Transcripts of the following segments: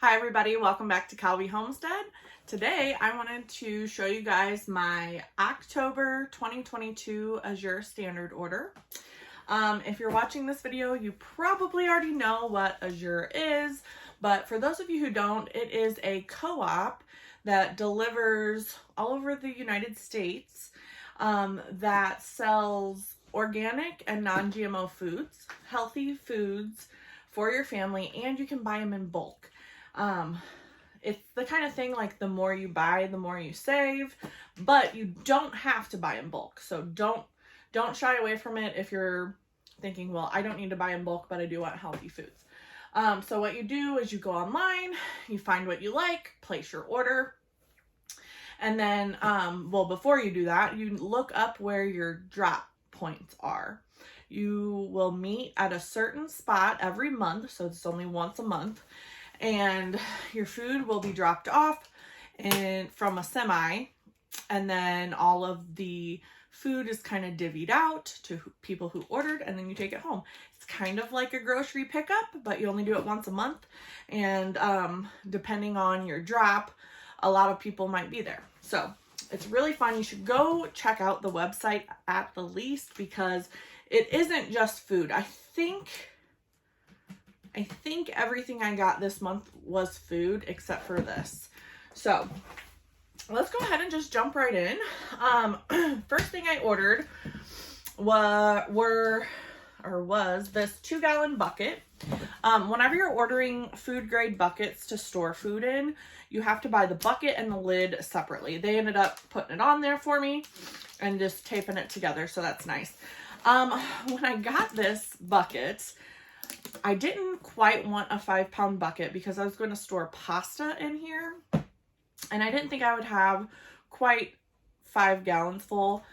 Hi everybody, welcome back to Calvi Homestead. Today I wanted to show you guys my October 2022 Azure standard order. If you're watching this video, you probably already know what Azure is, but for those of you who don't, it is a co-op that delivers all over the United States that sells organic and non-GMO foods, healthy foods for your family, and you can buy them in bulk. It's the kind of thing like the more you buy, the more you save, but you don't have to buy in bulk. So don't shy away from it if you're thinking, well, I don't need to buy in bulk, but I do want healthy foods. So what you do is you go online, you find what you like, place your order, and then, well, before you do that, you look up where your drop points are. You will meet at a certain spot every month, so it's only once a month, and your food will be dropped off from a semi, and then all of the food is kind of divvied out to people who ordered, and then you take it home. It's kind of like a grocery pickup, but you only do it once a month, and depending on your drop, a lot of people might be there. So it's really fun. You should go check out the website at the least, because it isn't just food. I think everything I got this month was food except for this. So let's go ahead and just jump right in. First thing I ordered was this 2-gallon bucket. Whenever you're ordering food grade buckets to store food in, you have to buy the bucket and the lid separately. They ended up putting it on there for me and just taping it together, so that's nice. When I got this bucket, I didn't quite want a 5-pound bucket because I was going to store pasta in here, and I didn't think I would have quite 5 gallons full.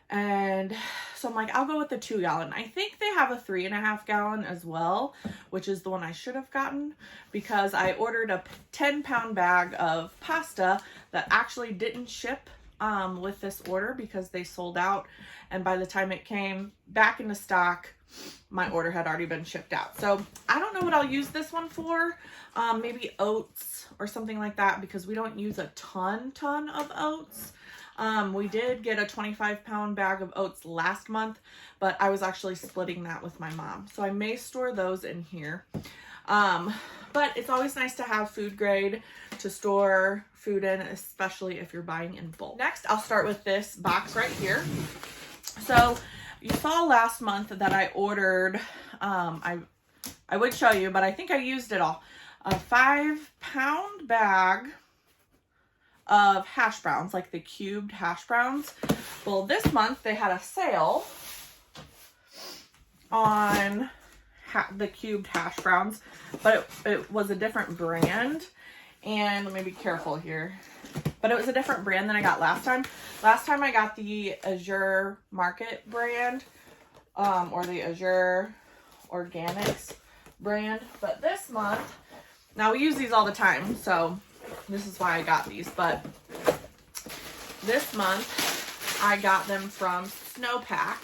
And so I'm like, I'll go with the 2-gallon. I think they have a 3.5 gallon as well, which is the one I should have gotten, because I ordered a 10-pound bag of pasta that actually didn't ship with this order because they sold out. And by the time it came back into stock, my order had already been shipped out. So I don't know what I'll use this one for. Maybe oats or something like that, because we don't use a ton of oats. We did get a 25-pound bag of oats last month, but I was actually splitting that with my mom. So I may store those in here. But it's always nice to have food grade to store food in, especially if you're buying in bulk. Next, I'll start with this box right here. So you saw last month that I ordered, I would show you, but I think I used it all. A 5-pound bag of hash browns, like the cubed hash browns. Well, this month they had a sale on the cubed hash browns, but it was a different brand. And let me be careful here. But it was a different brand than I got last time. Last time I got the Azure Market brand, or the Azure Organics brand. But this month, now we use these all the time, so this is why I got these. But this month, I got them from Snowpack,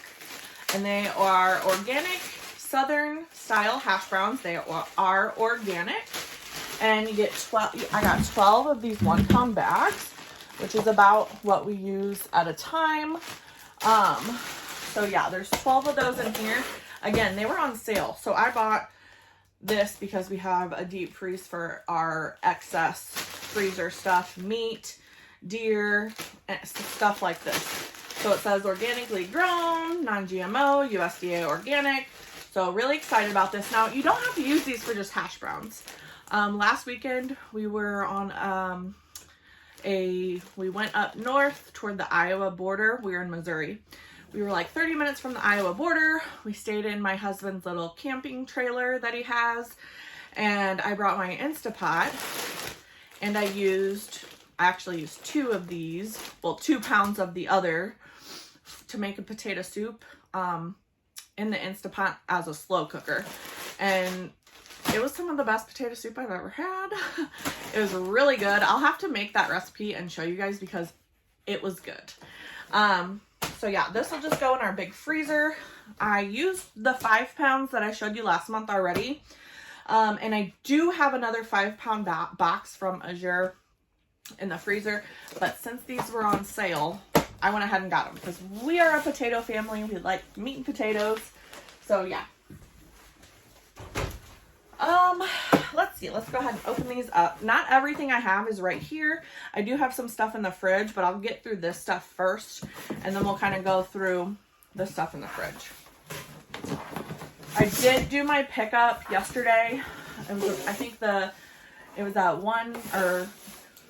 and they are organic Southern style hash browns. They are organic. And you get 12, I got 12 of these 1-pound bags, which is about what we use at a time. So yeah, there's 12 of those in here. Again, they were on sale. So I bought this because we have a deep freeze for our excess freezer stuff, meat, deer, and stuff like this. So it says organically grown, non-GMO, USDA organic. So really excited about this. Now, you don't have to use these for just hash browns. Last weekend we were on we went up north toward the Iowa border. We were in Missouri. We were like 30 minutes from the Iowa border. We stayed in my husband's little camping trailer that he has, and I brought my Instapot, and I actually used 2 of these, well, 2 pounds of the other, to make a potato soup in the Instapot as a slow cooker. And it was some of the best potato soup I've ever had. It was really good. I'll have to make that recipe and show you guys because it was good. So yeah, this will just go in our big freezer. I used the 5 pounds that I showed you last month already. And I do have another 5-pound box from Azure in the freezer, but since these were on sale, I went ahead and got them because we are a potato family. We like meat and potatoes. So yeah. Let's see. Let's go ahead and open these up. Not everything I have is right here. I do have some stuff in the fridge, but I'll get through this stuff first, and then we'll kind of go through the stuff in the fridge. I did do my pickup yesterday. It was, I think it was at 1 or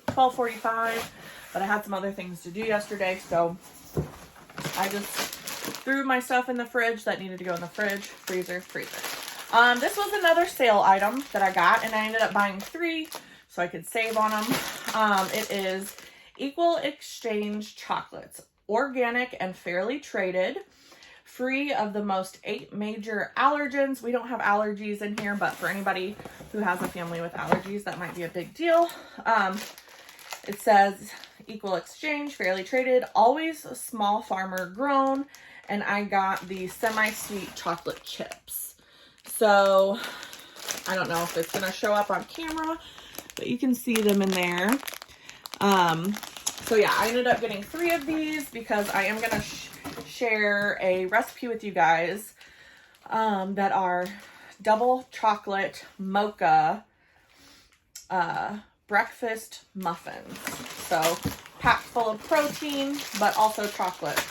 12:45, but I had some other things to do yesterday, so I just threw my stuff in the fridge that needed to go in the fridge, freezer. This was another sale item that I got, and I ended up buying 3 so I could save on them. It is Equal Exchange chocolates, organic and fairly traded, free of the most 8 major allergens. We don't have allergies in here, but for anybody who has a family with allergies, that might be a big deal. It says Equal Exchange, fairly traded, always small farmer grown, and I got the semi-sweet chocolate chips. So, I don't know if it's going to show up on camera, but you can see them in there. So yeah, I ended up getting 3 of these because I am going to share a recipe with you guys that are double chocolate mocha breakfast muffins. So, packed full of protein, but also chocolate.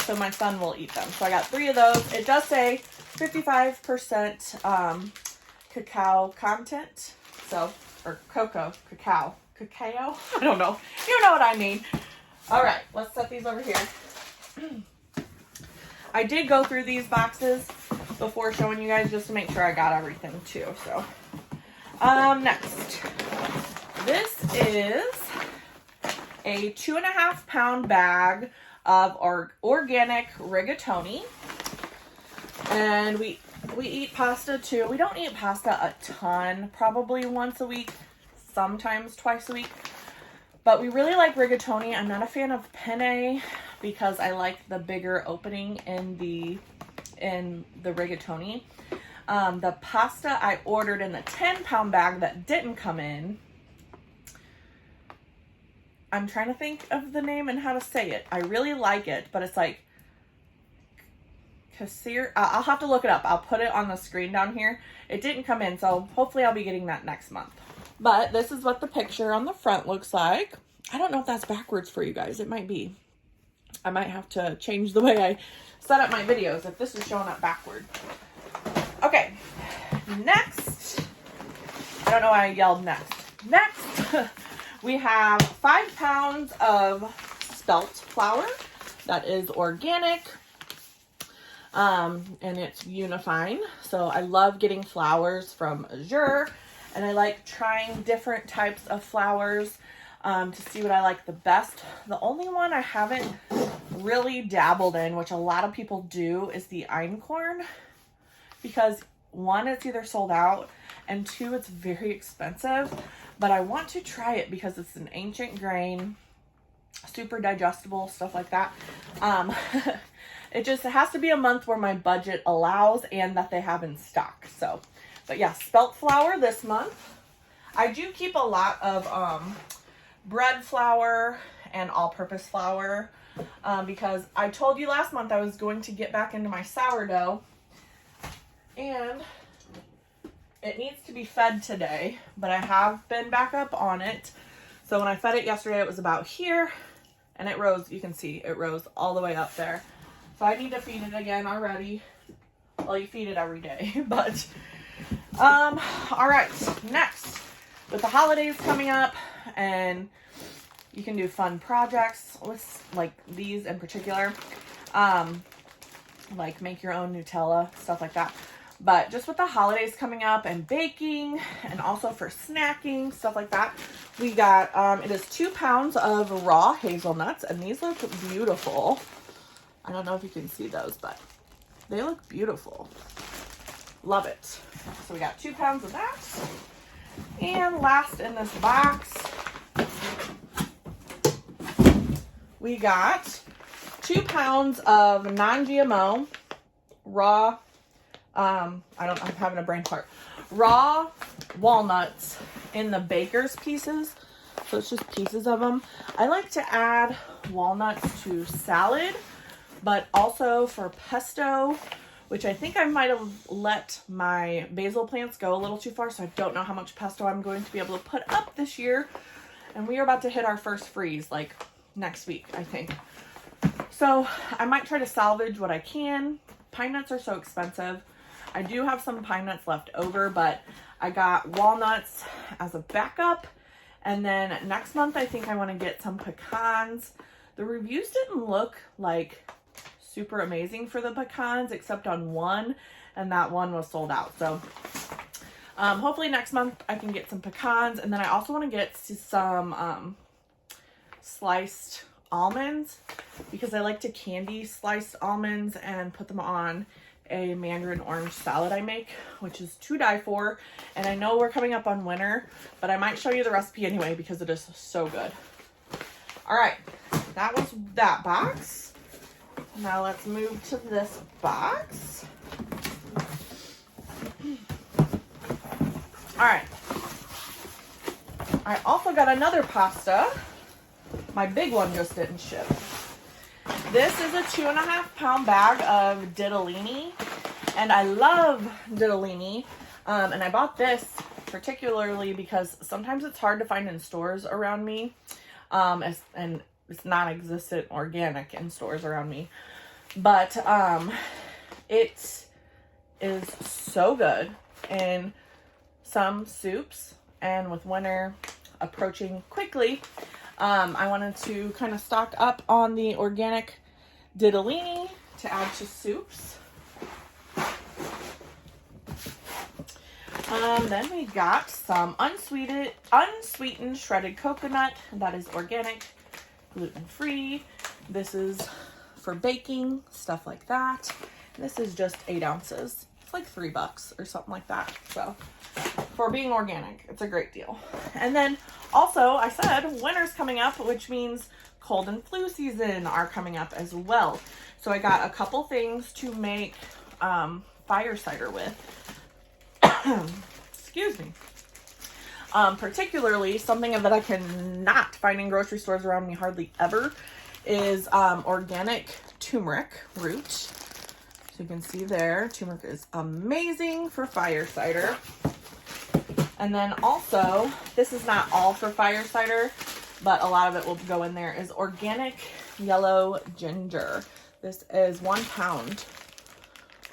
So my son will eat them. So I got 3 of those. It does say 55% cacao content. So, or cacao. I don't know. You know what I mean. All right, let's set these over here. I did go through these boxes before showing you guys just to make sure I got everything too. So, next, this is a 2.5-pound bag of organic rigatoni. And we eat pasta too. We don't eat pasta a ton, probably once a week, sometimes twice a week. But we really like rigatoni. I'm not a fan of penne because I like the bigger opening in the rigatoni. The pasta I ordered in the 10-pound bag that didn't come in, I'm trying to think of the name and how to say it. I really like it, but it's like I'll have to look it up. I'll put it on the screen down here. It didn't come in, so hopefully I'll be getting that next month. But this is what the picture on the front looks like. I don't know if that's backwards for you guys. It might be. I might have to change the way I set up my videos if this is showing up backward. Okay, next. I don't know why I yelled next. Next, we have 5 pounds of spelt flour that is organic. And it's unifying. So I love getting flours from Azure, and I like trying different types of flours to see what I like the best. The only one I haven't really dabbled in, which a lot of people do, is the einkorn, because 1, it's either sold out, and 2, it's very expensive, but I want to try it because it's an ancient grain, super digestible, stuff like that. It just has to be a month where my budget allows and that they have in stock. So, but yeah, spelt flour this month. I do keep a lot of bread flour and all-purpose flour because I told you last month I was going to get back into my sourdough, and it needs to be fed today, but I have been back up on it. So when I fed it yesterday, it was about here, and it rose. You can see it rose all the way up there. So I need to feed it again already. Well, you feed it every day, but, all right, next, with the holidays coming up, and you can do fun projects with, like, these in particular, like make your own Nutella, stuff like that. But just with the holidays coming up and baking, and also for snacking, stuff like that, we got, it is 2 pounds of raw hazelnuts, and these look beautiful. I don't know if you can see those, but they look beautiful. Love it. So we got 2 pounds of that. And last in this box, we got 2 pounds of non-GMO raw, I'm having a brain fart, raw walnuts in the baker's pieces. So it's just pieces of them. I like to add walnuts to salad, but also for pesto, which I think I might have let my basil plants go a little too far, so I don't know how much pesto I'm going to be able to put up this year. And we are about to hit our first freeze like next week, I think. So I might try to salvage what I can. Pine nuts are so expensive. I do have some pine nuts left over, but I got walnuts as a backup. And then next month, I think I want to get some pecans. The reviews didn't look like super amazing for the pecans, except on one, and that one was sold out. So hopefully next month I can get some pecans. And then I also want to get some sliced almonds, because I like to candy sliced almonds and put them on a mandarin orange salad I make, which is to die for. And I know we're coming up on winter, but I might show you the recipe anyway because it is so good. All right, that was that box. Now let's move to this box. All right, I also got another pasta. My big one just didn't ship. This is a 2.5 pound bag of ditalini, and I love ditalini. And I bought this particularly because sometimes it's hard to find in stores around me, and it's non-existent organic in stores around me. But it is so good in some soups, and with winter approaching quickly, I wanted to kind of stock up on the organic ditalini to add to soups. Then we got some unsweetened shredded coconut that is organic, gluten-free. This is for baking, stuff like that. This is just 8 ounces. It's like $3 or something like that. So for being organic, it's a great deal. And then also, I said winter's coming up, which means cold and flu season are coming up as well. So I got a couple things to make fire cider with. Excuse me. Particularly something that I cannot find in grocery stores around me hardly ever is organic turmeric root. So you can see there, turmeric is amazing for fire cider. And then also, this is not all for fire cider, but a lot of it will go in there, is organic yellow ginger. This is 1 pound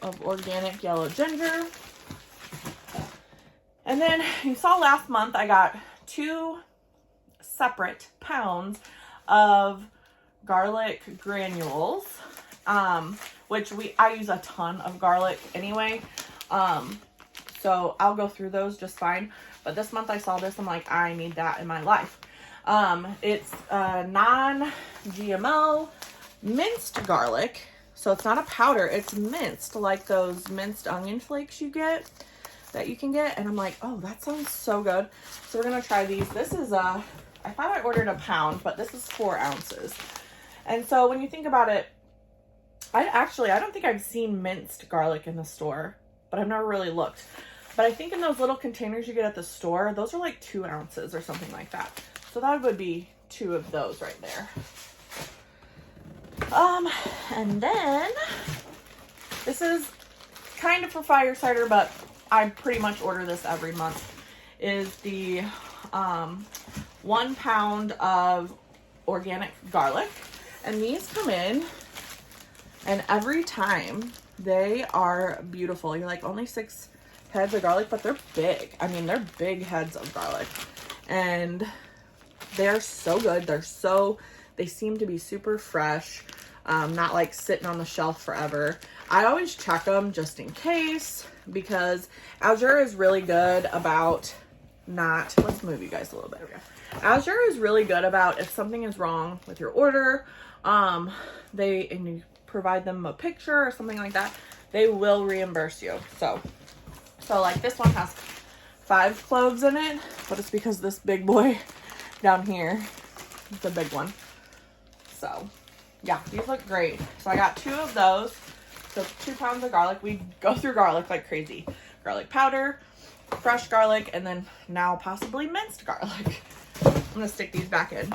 of organic yellow ginger. And then you saw last month I got 2 separate pounds of garlic granules, which I use a ton of garlic anyway. So I'll go through those just fine. But this month I saw this, I'm like, I need that in my life. It's non-GMO minced garlic. So it's not a powder, it's minced, like those minced onion flakes you get, that you can get. And I'm like, oh, that sounds so good. So we're gonna try these. This is I thought I ordered a pound, but this is 4 ounces. And so when you think about it, I don't think I've seen minced garlic in the store, but I've never really looked. But I think in those little containers you get at the store, those are like 2 ounces or something like that. So that would be 2 of those right there. And then this is kind of for fire cider, but I pretty much order this every month, is the 1 pound of organic garlic. And these come in, and every time they are beautiful. You're like, only 6 heads of garlic, but they're big. I mean, they're big heads of garlic, and they're so good. They seem to be super fresh, not like sitting on the shelf forever. I always check them just in case, because Azure is really good about let's move you guys a little bit. Azure is really good about, if something is wrong with your order, and you provide them a picture or something like that, they will reimburse you. So like this one has 5 cloves in it, but it's because this big boy down here is the big one. So yeah, these look great. So I got 2 of those. So 2 pounds of garlic. We go through garlic like crazy. Garlic powder, fresh garlic, and then now possibly minced garlic. I'm gonna stick these back in.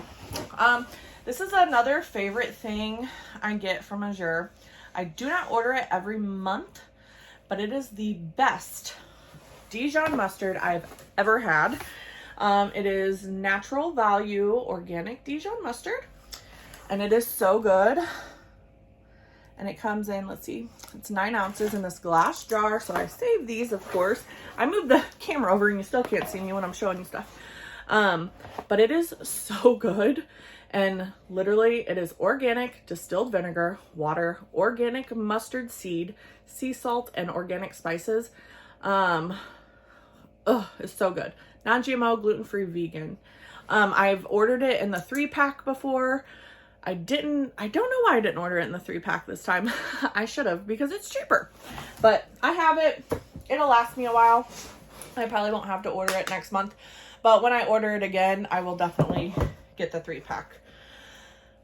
This is another favorite thing I get from Azure. I do not order it every month, but it is the best Dijon mustard I've ever had. It is natural value organic Dijon mustard, and it is so good. And it comes in, let's see, it's 9 ounces in this glass jar. So I saved these, of course. I moved the camera over and you still can't see me when I'm showing you stuff. But it is so good. And literally it is organic distilled vinegar, water, organic mustard seed, sea salt, and organic spices. It's so good. Non-GMO, gluten-free, vegan. I've ordered it in the 3-pack before. I don't know why I didn't order it in the 3-pack this time. I should have, because it's cheaper. But I have it. It'll last me a while. I probably won't have to order it next month. But when I order it again, I will definitely get the 3-pack.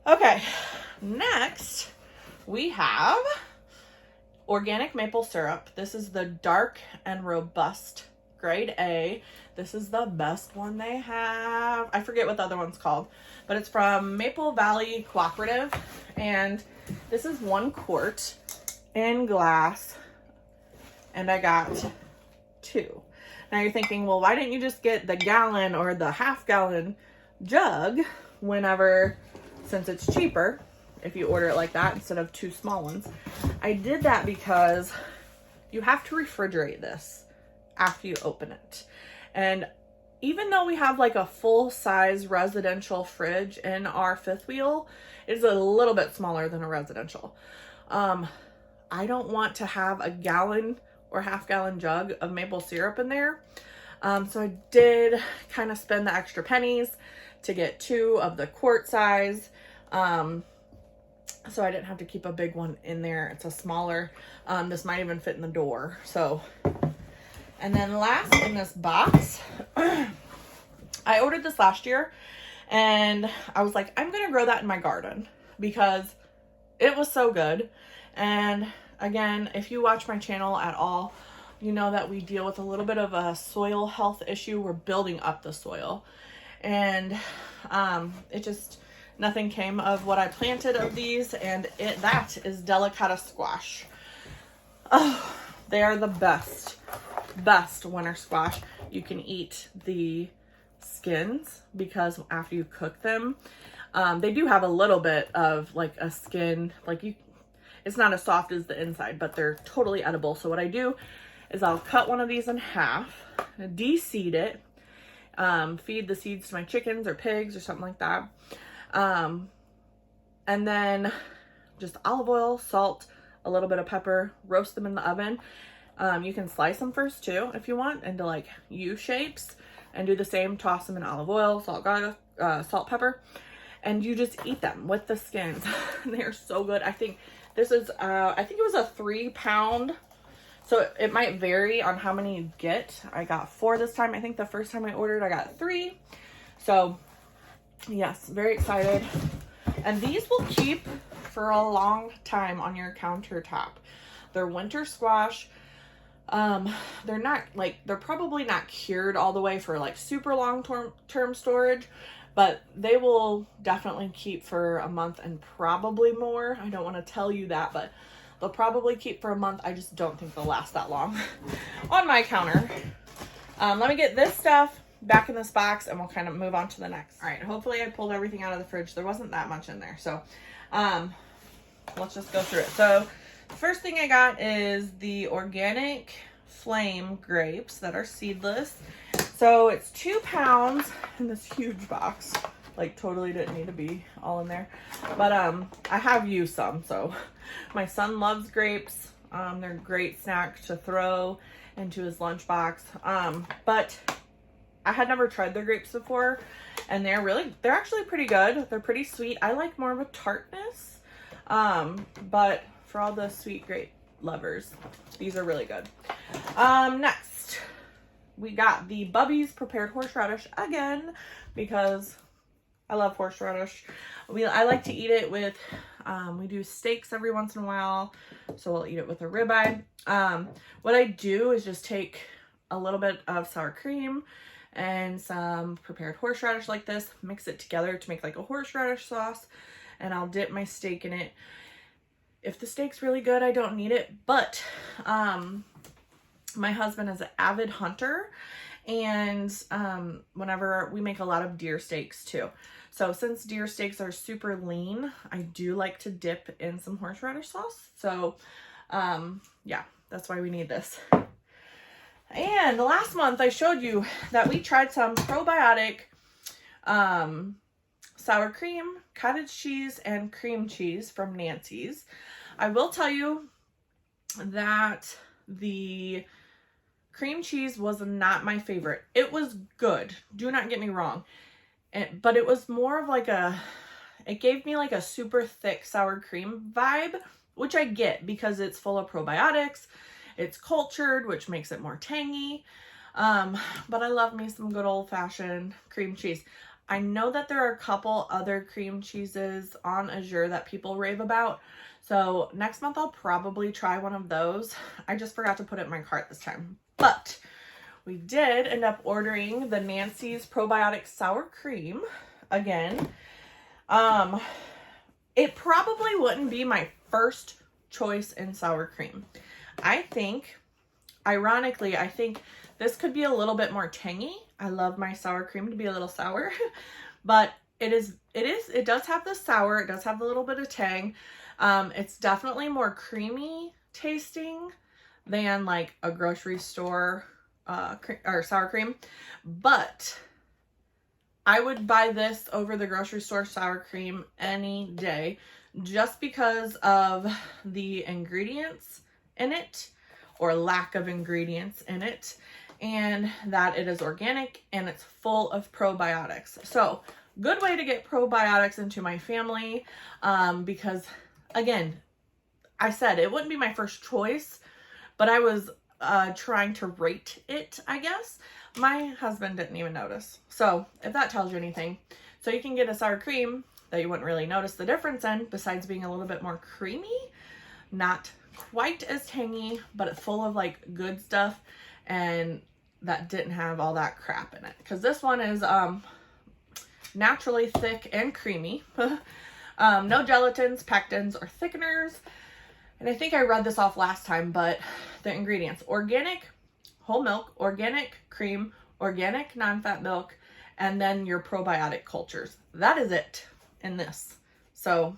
Okay, next we have organic maple syrup. This is the dark and robust grade A. This is the best one they have. I forget what the other one's called, but it's from Maple Valley Cooperative. And this is 1 quart in glass. And I got 2. Now you're thinking, well, why didn't you just get the gallon or the half-gallon jug since it's cheaper if you order it like that instead of 2 small ones? I did that because you have to refrigerate this after you open it. And even though we have like a full-size residential fridge in our 5th wheel, it's a little bit smaller than a residential. I don't want to have a gallon or half-gallon jug of maple syrup in there. So I did kind of spend the extra pennies to get 2 of the quart size. So I didn't have to keep a big one in there. It's a smaller, this might even fit in the door. So, and then last in this box, I ordered this last year and I was like, I'm going to grow that in my garden because it was so good. And again, if you watch my channel at all, you know that we deal with a little bit of a soil health issue. We're building up the soil, and nothing came of what I planted of these, and that is delicata squash. Oh, they are the best winter squash. You can eat the skins because after you cook them, they do have a little bit of like a skin, it's not as soft as the inside, but they're totally edible. So what I do is I'll cut one of these in half, de-seed it, feed the seeds to my chickens or pigs or something like that. And then just olive oil, salt, a little bit of pepper, roast them in the oven. You can slice them first too, if you want, into like U shapes, and do the same, toss them in olive oil, salt, garlic, salt, pepper, and you just eat them with the skins. They're so good. I think this is, I think it was a 3-pound. So it might vary on how many you get. I got 4 this time. I think the first time I ordered, I got 3. So yes, very excited. And these will keep for a long time on your countertop. They're winter squash. They're probably not cured all the way for like super long term storage, but they will definitely keep for a month and probably more. I don't want to tell you that, but they'll probably keep for a month. I just don't think they'll last that long on my counter. Let me get this stuff back in this box and we'll kind of move on to the next. All right, hopefully I pulled everything out of the fridge. There wasn't that much in there. So let's just go through it. So the first thing I got is the organic flame grapes that are seedless. So it's 2 pounds in this huge box. Like totally didn't need to be all in there. But I have used some. So my son loves grapes. They're a great snack to throw into his lunchbox. But I had never tried their grapes before, and they're actually pretty good. They're pretty sweet. I like more of a tartness. But for all the sweet grape lovers, these are really good. Next, we got the Bubby's prepared horseradish again because I love horseradish. I like to eat it with, we do steaks every once in a while, so we'll eat it with a ribeye. What I do is just take a little bit of sour cream and some prepared horseradish like this, mix it together to make like a horseradish sauce, and I'll dip my steak in it. If the steak's really good, I don't need it, but my husband is an avid hunter, and whenever we make a lot of deer steaks too. So since deer steaks are super lean, I do like to dip in some horseradish sauce. So yeah, that's why we need this. And the last month I showed you that we tried some probiotic sour cream, cottage cheese, and cream cheese from Nancy's. I will tell you that the cream cheese was not my favorite. It was good, do not get me wrong, but it was more of like it gave me like a super thick sour cream vibe, which I get because it's full of probiotics. It's cultured, which makes it more tangy. But I love me some good old-fashioned cream cheese. I know that there are a couple other cream cheeses on Azure that people rave about. So next month I'll probably try one of those. I just forgot to put it in my cart this time. But we did end up ordering the Nancy's probiotic sour cream again. It probably wouldn't be my first choice in sour cream. I think, ironically, I think this could be a little bit more tangy. I love my sour cream to be a little sour, but it does have the sour, it does have a little bit of tang. It's definitely more creamy tasting than like a grocery store or sour cream, but I would buy this over the grocery store sour cream any day just because of the ingredients in it, or lack of ingredients in it, and that it is organic and it's full of probiotics. So good way to get probiotics into my family, because again, I said it wouldn't be my first choice, but I was trying to rate it, I guess. My husband didn't even notice. So if that tells you anything, so you can get a sour cream that you wouldn't really notice the difference in, besides being a little bit more creamy, not quite as tangy, but it's full of like good stuff, and that didn't have all that crap in it, because this one is naturally thick and creamy. No gelatins, pectins, or thickeners. And I think I read this off last time, but the ingredients: organic whole milk, organic cream, organic non-fat milk, and then your probiotic cultures. That is it in this. So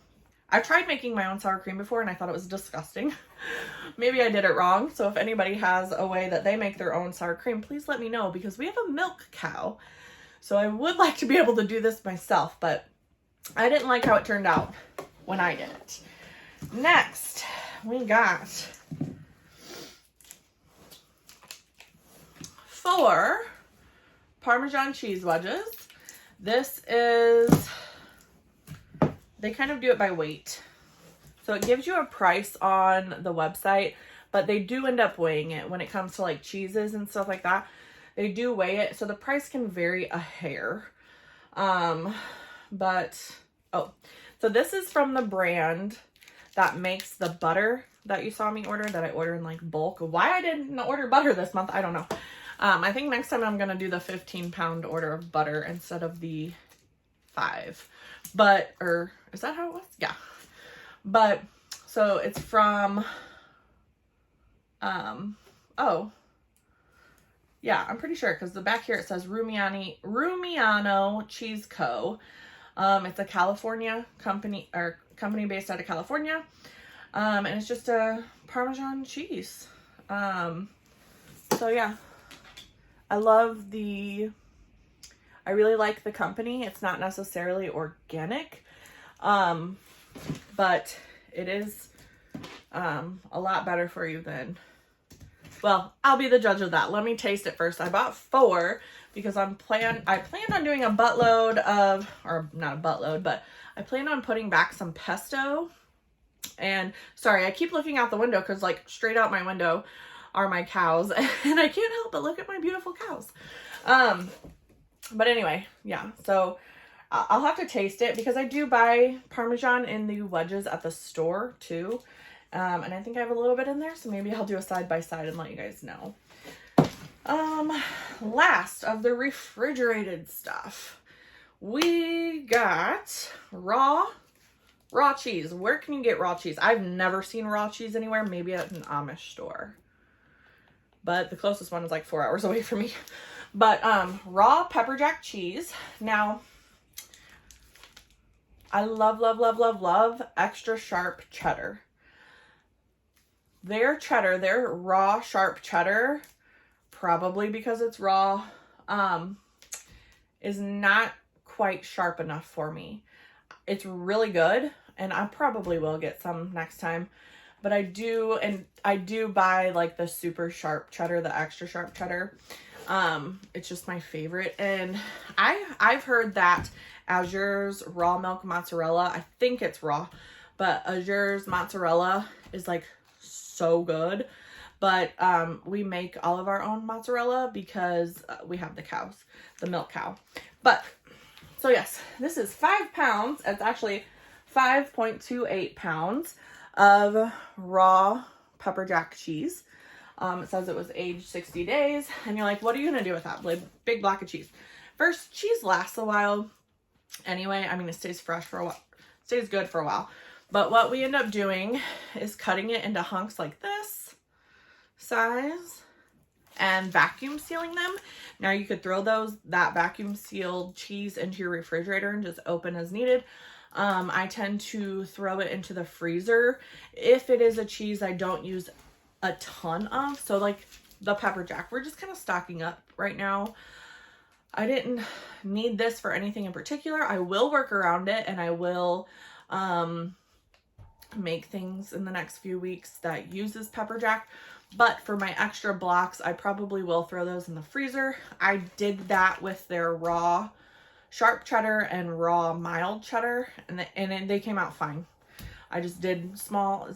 I've tried making my own sour cream before and I thought it was disgusting. Maybe I did it wrong. So if anybody has a way that they make their own sour cream, please let me know, because we have a milk cow. So I would like to be able to do this myself, but I didn't like how it turned out when I did it. Next, we got 4 Parmesan cheese wedges. This is, they kind of do it by weight. So it gives you a price on the website, but they do end up weighing it when it comes to like cheeses and stuff like that. They do weigh it, so the price can vary a hair. So this is from the brand that makes the butter that you saw me order, that I order in like bulk. Why I didn't order butter this month, I don't know. I think next time I'm going to do the 15-pound order of butter instead of the 5. But, or is that how it was? Yeah. But, so it's from, oh, yeah, I'm pretty sure, because the back here it says Rumiano Cheese Co. It's a California company, or company based out of California. And it's just a Parmesan cheese. So yeah, I really like the company. It's not necessarily organic, but it is a lot better for you than, well, I'll be the judge of that. Let me taste it first. I bought 4 because I planned on doing a buttload of, or not a buttload, but I plan on putting back some pesto. And sorry, I keep looking out the window because like straight out my window are my cows, and I can't help but look at my beautiful cows. But anyway, yeah, so I'll have to taste it because I do buy Parmesan in the wedges at the store too. And I think I have a little bit in there, so maybe I'll do a side by side and let you guys know. Last of the refrigerated stuff, we got raw cheese. Where can you get raw cheese? I've never seen raw cheese anywhere, maybe at an Amish store, but the closest one is like 4 hours away from me. But raw pepper jack cheese. Now, I love extra sharp cheddar. Their raw sharp cheddar, probably because it's raw, is not quite sharp enough for me. It's really good, and I probably will get some next time. But I do buy like the super sharp cheddar, the extra sharp cheddar. It's just my favorite. And I've heard that Azure's raw milk mozzarella, I think it's raw, but Azure's mozzarella is like so good. But we make all of our own mozzarella because we have the cows, the milk cow. But so yes, this is 5 pounds. It's actually 5.28 pounds of raw pepper jack cheese. It says it was aged 60 days. And you're like, what are you going to do with that big block of cheese? First, cheese lasts a while anyway. I mean, it stays fresh for a while. Stays good for a while. But what we end up doing is cutting it into hunks like this size and vacuum sealing them. Now you could throw that vacuum sealed cheese into your refrigerator and just open as needed. I tend to throw it into the freezer if it is a cheese I don't use a ton of. So like the pepper jack, we're just kind of stocking up right now. I didn't need this for anything in particular. I will work around it, and I will make things in the next few weeks that uses pepper jack. But for my extra blocks, I probably will throw those in the freezer. I did that with their raw sharp cheddar and raw mild cheddar, and they came out fine. I just did small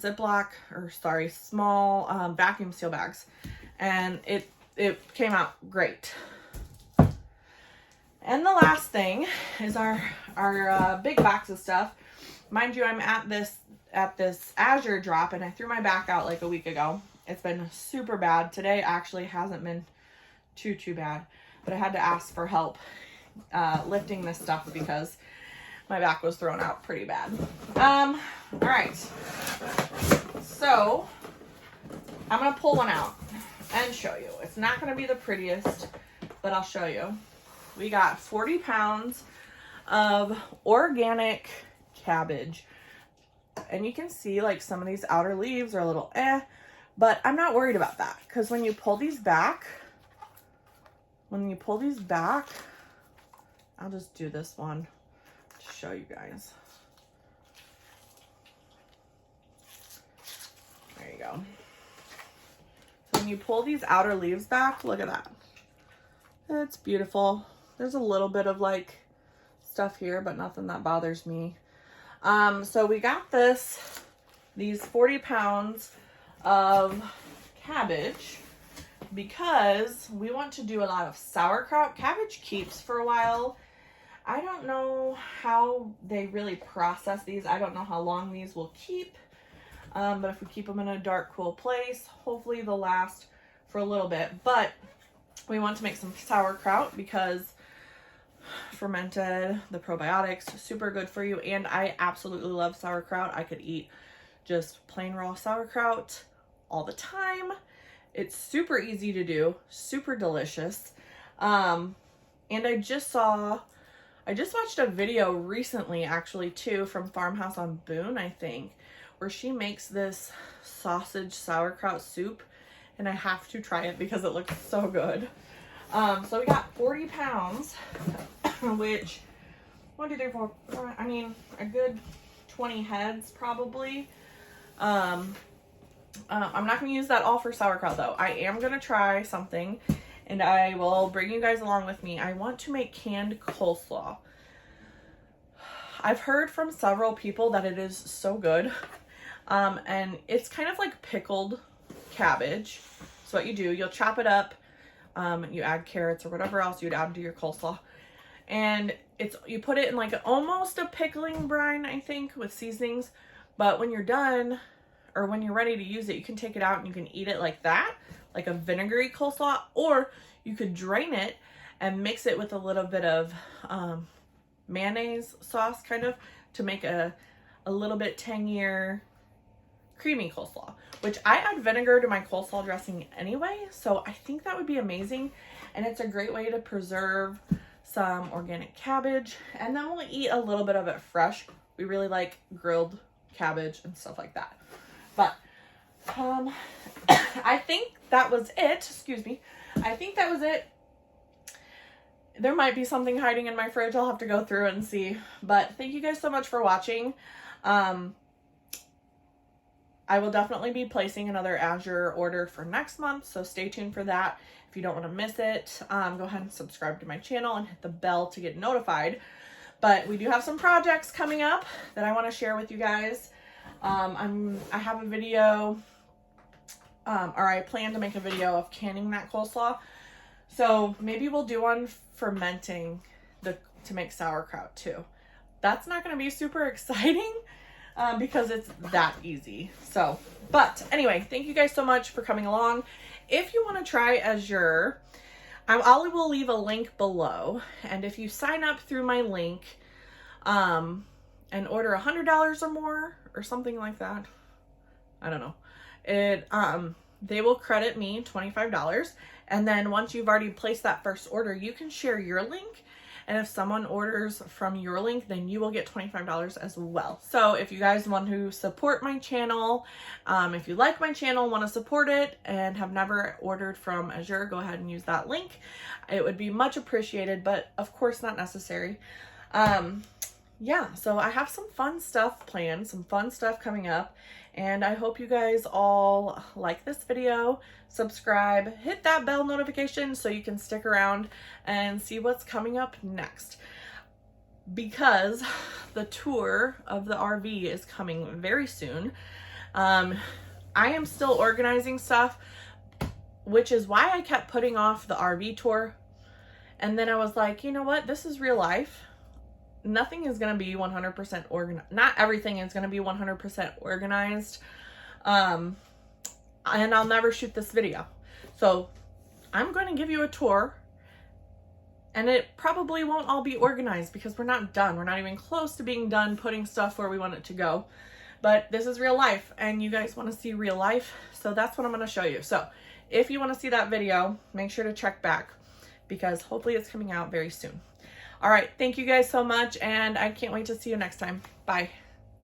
vacuum seal bags, and it came out great. And the last thing is our big box of stuff. Mind you, I'm at this Azure drop, and I threw my back out like a week ago. It's been super bad. Today actually hasn't been too bad, but I had to ask for help lifting this stuff because my back was thrown out pretty bad. All right. So I'm going to pull one out and show you. It's not going to be the prettiest, but I'll show you. We got 40 pounds of organic cabbage. And you can see like some of these outer leaves are a little but I'm not worried about that, because when you pull these back, I'll just do this one to show you guys. There you go. So when you pull these outer leaves back, look at that. It's beautiful. There's a little bit of like stuff here, but nothing that bothers me. So we got these 40 pounds of cabbage because we want to do a lot of sauerkraut. Cabbage keeps for a while. I don't know how they really process these. I don't know how long these will keep. But if we keep them in a dark, cool place, hopefully they'll last for a little bit. But we want to make some sauerkraut because fermented, the probiotics, super good for you. And I absolutely love sauerkraut. I could eat just plain raw sauerkraut all the time. It's super easy to do, super delicious. And I just watched a video recently actually too from Farmhouse on Boone, I think, where she makes this sausage sauerkraut soup, and I have to try it because it looks so good. So we got 40 pounds, which 1, 2, 3, 4, I mean, a good 20 heads probably. I'm not going to use that all for sauerkraut though. I am going to try something, and I will bring you guys along with me. I want to make canned coleslaw. I've heard from several people that it is so good. And it's kind of like pickled cabbage. So what you do, you'll chop it up. You add carrots or whatever else you'd add to your coleslaw. And you put it in like almost a pickling brine, I think, with seasonings. But when you're done, or when you're ready to use it, you can take it out and you can eat it like that, like a vinegary coleslaw, or you could drain it and mix it with a little bit of mayonnaise sauce kind of to make a little bit tangier creamy coleslaw, which I add vinegar to my coleslaw dressing anyway, so I think that would be amazing. And it's a great way to preserve some organic cabbage, and then we'll eat a little bit of it fresh. We really like grilled cabbage and stuff like that. But I think that was it. Excuse me. I think that was it. There might be something hiding in my fridge. I'll have to go through it and see. But thank you guys so much for watching. I will definitely be placing another Azure order for next month, so stay tuned for that. If you don't want to miss it, go ahead and subscribe to my channel and hit the bell to get notified. But we do have some projects coming up that I want to share with you guys. I have a video, or I plan to make a video of canning that coleslaw. So maybe we'll do one fermenting to make sauerkraut too. That's not going to be super exciting. Because it's that easy. So, but anyway, thank you guys so much for coming along. If you want to try Azure, I will leave a link below. And if you sign up through my link, and order $100 or more or something like that, I don't know, they will credit me $25. And then once you've already placed that first order, you can share your link. And if someone orders from your link, then you will get $25 as well. So if you guys want to support my channel, if you like my channel, want to support it, and have never ordered from Azure, go ahead and use that link. It would be much appreciated, but of course not necessary. Yeah, so I have some fun stuff planned, some fun stuff coming up, and I hope you guys all like this video, subscribe, hit that bell notification so you can stick around and see what's coming up next, because the tour of the RV is coming very soon. I am still organizing stuff, which is why I kept putting off the RV tour, and then I was like, you know what, this is real life. Nothing is going to be 100% organized. Not everything is going to be 100% organized. And I'll never shoot this video. So I'm going to give you a tour, and it probably won't all be organized because we're not done. We're not even close to being done putting stuff where we want it to go. But this is real life, and you guys want to see real life. So that's what I'm going to show you. So if you want to see that video, make sure to check back, because hopefully it's coming out very soon. All right, thank you guys so much, and I can't wait to see you next time. Bye.